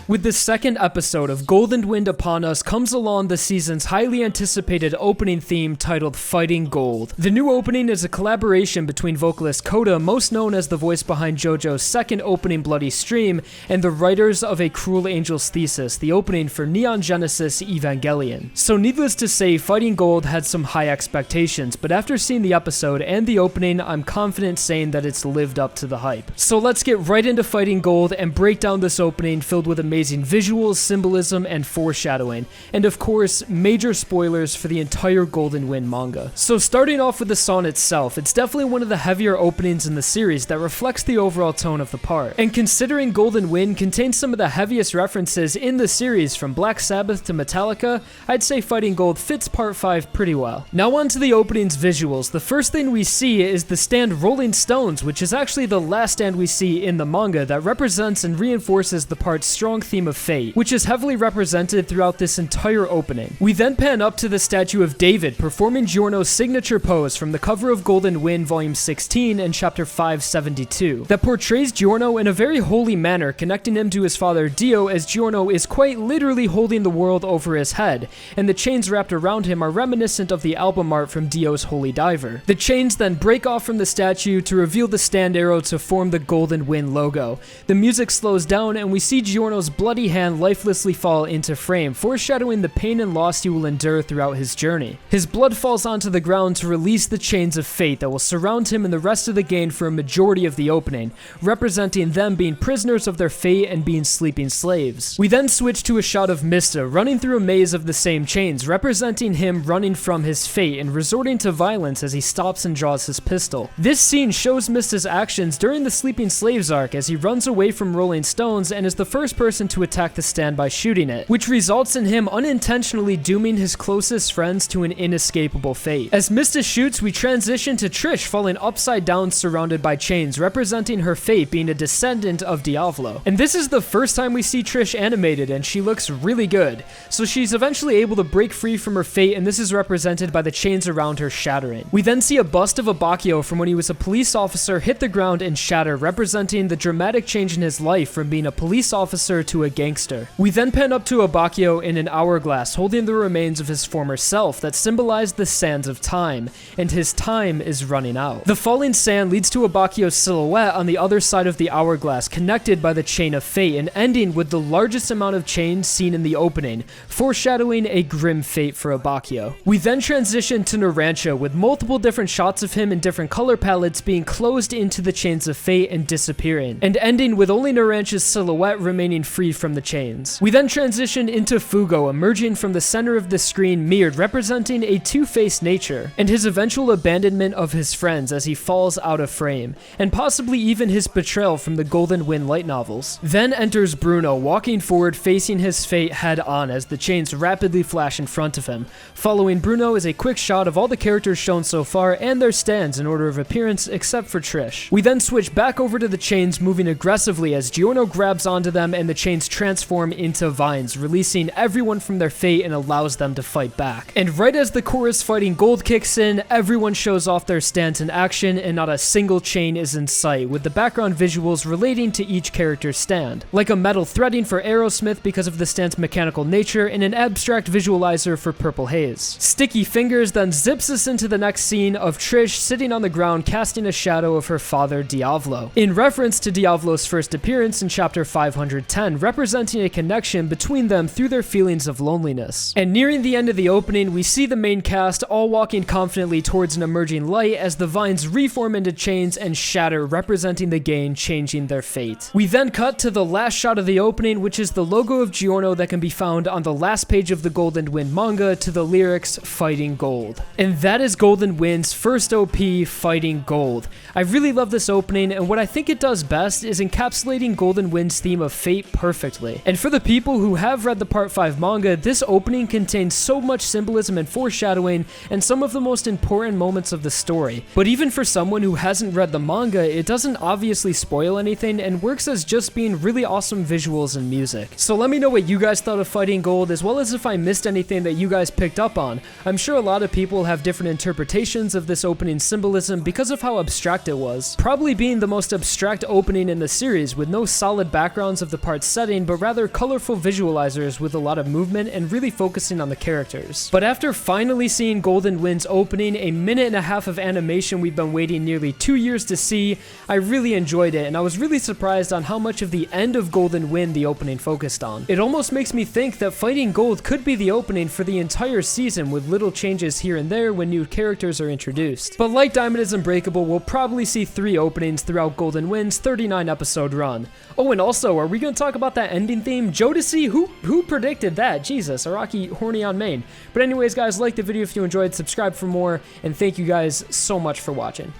With the second episode of Golden Wind upon us comes along the season's highly anticipated opening theme titled Fighting Gold. The new opening is a collaboration between vocalist Koda, most known as the voice behind JoJo's second opening Bloody Stream, and the writers of A Cruel Angel's Thesis, the opening for Neon Genesis Evangelion. So needless to say, Fighting Gold had some high expectations, but after seeing the episode and the opening, I'm confident saying that it's lived up to the hype. So let's get right into Fighting Gold and break down this opening filled with amazing visuals, symbolism, and foreshadowing, and of course, major spoilers for the entire Golden Wind manga. So starting off with the song itself, it's definitely one of the heavier openings in the series that reflects the overall tone of the part. And considering Golden Wind contains some of the heaviest references in the series from Black Sabbath to Metallica, I'd say Fighting Gold fits part 5 pretty well. Now on to the opening's visuals. The first thing we see is the stand Rolling Stones, which is actually the last stand we see in the manga that represents and reinforces the part's strong theme of fate, which is heavily represented throughout this entire opening. We then pan up to the statue of David performing Giorno's signature pose from the cover of Golden Wind Volume 16 and Chapter 572 that portrays Giorno in a very holy manner, connecting him to his father Dio, as Giorno is quite literally holding the world over his head, and the chains wrapped around him are reminiscent of the album art from Dio's Holy Diver. The chains then break off from the statue to reveal the stand arrow to form the Golden Wind logo. The music slows down and we see Giorno's bloody hand lifelessly fall into frame, foreshadowing the pain and loss he will endure throughout his journey. His blood falls onto the ground to release the chains of fate that will surround him and the rest of the gang for a majority of the opening, representing them being prisoners of their fate and being sleeping slaves. We then switch to a shot of Mista running through a maze of the same chains, representing him running from his fate and resorting to violence as he stops and draws his pistol. This scene shows Mista's actions during the Sleeping Slaves arc as he runs away from Rolling Stones and is the first person to attack the stand by shooting it, which results in him unintentionally dooming his closest friends to an inescapable fate. As Mista shoots, we transition to Trish falling upside down surrounded by chains, representing her fate being a descendant of Diavolo. And this is the first time we see Trish animated, and she looks really good. So she's eventually able to break free from her fate, and this is represented by the chains around her shattering. We then see a bust of Abakio from when he was a police officer hit the ground and shatter, representing the dramatic change in his life from being a police officer to a gangster. We then pan up to Abakio in an hourglass holding the remains of his former self that symbolize the sands of time, and his time is running out. The falling sand leads to Abakio's silhouette on the other side of the hourglass, connected by the chain of fate and ending with the largest amount of chains seen in the opening, foreshadowing a grim fate for Abakio. We then transition to Narancha with multiple different shots of him in different color palettes being closed into the chains of fate and disappearing, and ending with only Narancha's silhouette remaining free from the chains. We then transition into Fugo emerging from the center of the screen, mirrored, representing a two-faced nature, and his eventual abandonment of his friends as he falls out of frame, and possibly even his betrayal from the Golden Wind light novels. Then enters Bruno, walking forward facing his fate head on as the chains rapidly flash in front of him. Following Bruno is a quick shot of all the characters shown so far and their stands in order of appearance except for Trish. We then switch back over to the chains, moving aggressively as Giorno grabs onto them and the chains transform into vines, releasing everyone from their fate and allows them to fight back. And right as the chorus Fighting Gold kicks in, everyone shows off their stance in action and not a single chain is in sight, with the background visuals relating to each character's stand, like a metal threading for Aerosmith because of the stand's mechanical nature and an abstract visualizer for Purple Haze. Sticky Fingers then zips us into the next scene of Trish sitting on the ground casting a shadow of her father Diavolo, in reference to Diavolo's first appearance in chapter 510, representing a connection between them through their feelings of loneliness. And nearing the end of the opening, we see the main cast all walking confidently towards an emerging light as the vines reform into chains and shatter, representing the gang changing their fate. We then cut to the last shot of the opening, which is the logo of Giorno that can be found on the last page of the Golden Wind manga to the lyrics Fighting Gold. And that is Golden Wind's first OP, Fighting Gold. I really love this opening, and what I think it does best is encapsulating Golden Wind's theme of fate perfectly. And for the people who have read the Part 5 manga, this opening contains so much symbolism and foreshadowing and some of the most important moments of the story. But even for someone who hasn't read the manga, it doesn't obviously spoil anything and works as just being really awesome visuals and music. So let me know what you guys thought of Fighting Gold, as well as if I missed anything that you guys picked up on. I'm sure a lot of people have different interpretations of this opening symbolism because of how abstract it was, probably being the most abstract opening in the series with no solid backgrounds of the parts setting, but rather colorful visualizers with a lot of movement and really focusing on the characters. But after finally seeing Golden Wind's opening, a minute and a half of animation we've been waiting nearly 2 years to see, I really enjoyed it, and I was really surprised on how much of the end of Golden Wind the opening focused on. It almost makes me think that Fighting Gold could be the opening for the entire season with little changes here and there when new characters are introduced. But like Diamond is Unbreakable, we'll probably see 3 openings throughout Golden Wind's 39 episode run. Oh, and also, are we going to talk about that ending theme? Jodeci? Who predicted that? Jesus, Araki horny on main. But anyways, guys, like the video if you enjoyed, subscribe for more, and thank you guys so much for watching.